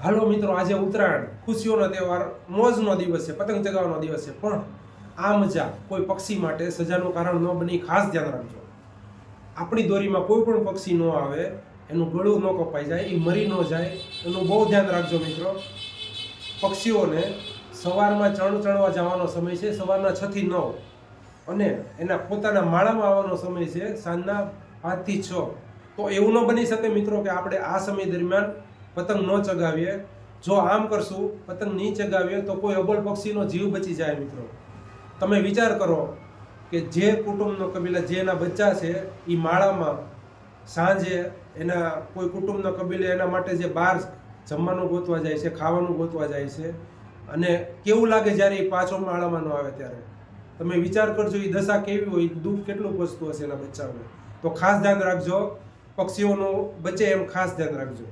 હાલો મિત્રો, આજે ઉત્તરાયણ, ખુશીઓનો તહેવાર, મોજનો દિવસ છે, પતંગ ચગાવવાનો દિવસ છે, પણ આ મજા કોઈ પક્ષી માટે સજાનું કારણ ન બની. ખાસ ધ્યાન રાખજો, આપણી દોરીમાં કોઈ પણ પક્ષી ન આવે, એનું ગળું ન કપાઈ જાય, એ મરી ન જાય, એનું બહુ ધ્યાન રાખજો મિત્રો. પક્ષીઓને સવારમાં ચણવા જવાનો સમય છે, સવારના 6 થી 9, અને એના પોતાના માળામાં આવવાનો સમય છે સાંજના 5 થી 6. તો એવું ન બની શકે મિત્રો કે આપણે આ સમય દરમિયાન પતંગ ન ચગાવીએ. જો આમ કરશું, પતંગ નહીં ચગાવીએ, તો કોઈ અબોલ પક્ષીનો જીવ બચી જાય મિત્રો. તમે વિચાર કરો કે જે કુટુંબનો કબીલા, જે એના બચ્ચા છે, એ માળામાં સાંજે એના કોઈ કુટુંબનો કબીલે એના માટે જે બહાર જમવાનું ગોતવા જાય છે, ખાવાનું ગોતવા જાય છે, અને કેવું લાગે જ્યારે એ પાછો માળામાં ન આવે ત્યારે. તમે વિચાર કરજો, એ દશા કેવી હોય, દુઃખ કેટલું પહોંચતું હશે એના બચ્ચાઓને. તો ખાસ ધ્યાન રાખજો, પક્ષીઓનું બચે એમ ખાસ ધ્યાન રાખજો.